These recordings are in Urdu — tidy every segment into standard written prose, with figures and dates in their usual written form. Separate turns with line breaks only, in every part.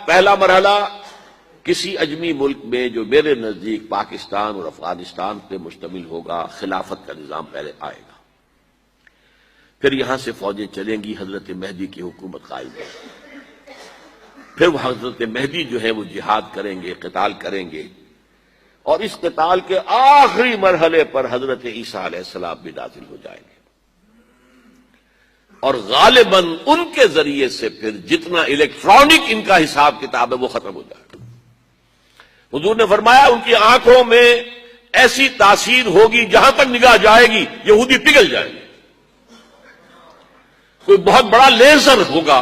پہلا مرحلہ کسی اجمی ملک میں جو میرے نزدیک پاکستان اور افغانستان پہ مشتمل ہوگا، خلافت کا نظام پہلے آئے گا، پھر یہاں سے فوجیں چلیں گی، حضرت مہدی کی حکومت قائم ہوگی، پھر وہ حضرت مہدی جو ہے وہ جہاد کریں گے، قتال کریں گے، اور اس قتال کے آخری مرحلے پر حضرت عیسیٰ علیہ السلام بھی نازل ہو جائیں گے، اور غالباً ان کے ذریعے سے پھر جتنا الیکٹرانک ان کا حساب کتاب ہے وہ ختم ہو جائے گا۔ حضور نے فرمایا ان کی آنکھوں میں ایسی تاثیر ہوگی جہاں تک نگاہ جائے گی یہودی پگھل جائیں گے، کوئی بہت بڑا لیزر ہوگا،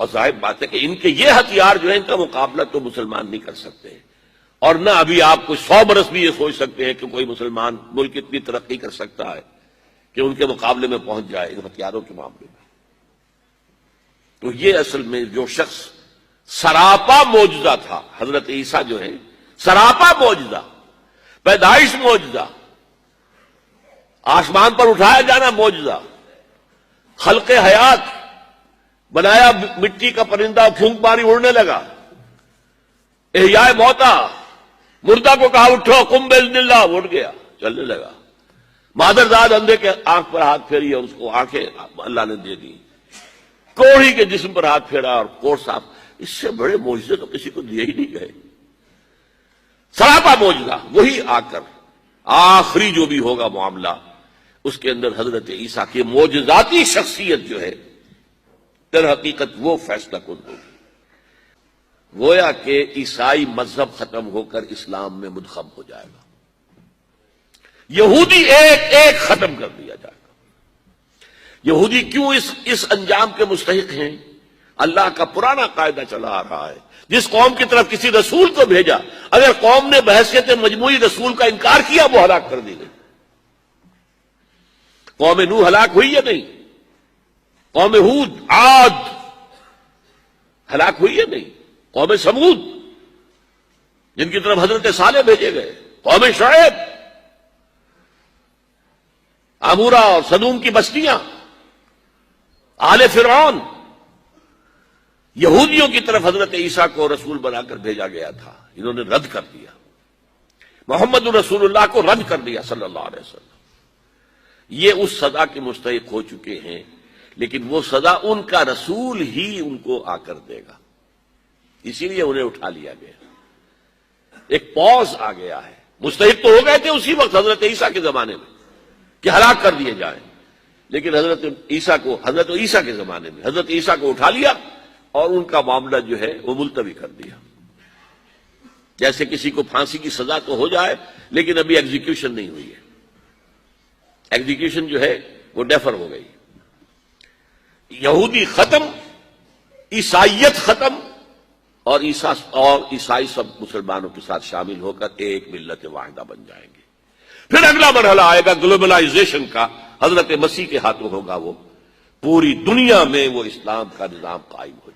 اور ظاہر بات ہے کہ ان کے یہ ہتھیار جو ہے ان کا مقابلہ تو مسلمان نہیں کر سکتے، اور نہ ابھی آپ کوئی 100 برس بھی یہ سوچ سکتے ہیں کہ کوئی مسلمان ملک اتنی ترقی کر سکتا ہے کہ ان کے مقابلے میں پہنچ جائے ان ہتھیاروں کے معاملے میں۔ تو یہ اصل میں جو شخص سراپا معجزہ تھا، حضرت عیسیٰ جو ہے سراپا معجزہ، پیدائش معجزہ، آسمان پر اٹھایا جانا معجزہ، خلق حیات، بنایا مٹی کا پرندہ، پھونک ماری اڑنے لگا، احیاء موتا، مردہ کو کہا اٹھو قم باذن اللہ، اٹھ گیا چلنے لگا، مادرزاد اندھے کے آنکھ پر ہاتھ پھیری اور اس کو آنکھیں اللہ نے دے دی، کوڑھی کے جسم پر ہاتھ پھیرا اور کوڑ صاف، اس سے بڑے معجزے تو کسی کو دیے ہی نہیں گئے، سراپا معجزہ۔ وہی آ کر آخری جو بھی ہوگا معاملہ، اس کے اندر حضرت عیسیٰ کی معجزاتی شخصیت جو ہے در حقیقت وہ فیصلہ کن ہوگی، گویا کہ عیسائی مذہب ختم ہو کر اسلام میں منخم ہو جائے گا، یہودی ایک ایک ختم کر دیا جائے گا۔ یہودی کیوں اس انجام کے مستحق ہیں؟ اللہ کا پرانا قاعدہ چلا آ رہا ہے، جس قوم کی طرف کسی رسول کو بھیجا، اگر قوم نے بحیثیت مجموعی رسول کا انکار کیا وہ ہلاک کر دی گئی۔ قوم نوح ہلاک ہوئی یا نہیں؟ قوم ہود، عاد ہلاک ہوئی یا نہیں؟ قوم سمود جن کی طرف حضرت صالح بھیجے گئے، قوم شعیب، عمورہ اور سدوم کی بستیاں، آل فرعون، یہودیوں کی طرف حضرت عیسیٰ کو رسول بنا کر بھیجا گیا تھا، انہوں نے رد کر دیا، محمد رسول اللہ کو رد کر دیا صلی اللہ علیہ وسلم۔ یہ اس سزا کے مستحق ہو چکے ہیں، لیکن وہ سزا ان کا رسول ہی ان کو آ کر دے گا، اسی لیے انہیں اٹھا لیا گیا، ایک پوز آ گیا ہے۔ مستحق تو ہو گئے تھے اسی وقت حضرت عیسیٰ کے زمانے میں کہ ہلاک کر دیے جائیں، لیکن حضرت عیسیٰ کے زمانے میں حضرت عیسیٰ کو اٹھا لیا اور ان کا معاملہ جو ہے وہ ملتوی کر دیا، جیسے کسی کو پھانسی کی سزا تو ہو جائے لیکن ابھی ایگزیکیوشن نہیں ہوئی ہے، ایگزیکیوشن جو ہے وہ ڈیفر ہو گئی۔ یہودی ختم، عیسائیت ختم، اور عیسائی سب مسلمانوں کے ساتھ شامل ہو کر ایک ملت واحدہ بن جائیں گے۔ پھر اگلا مرحلہ آئے گا گلوبلائزیشن کا، حضرت مسیح کے ہاتھوں ہوگا، وہ پوری دنیا میں وہ اسلام کا نظام قائم ہو جائے گا۔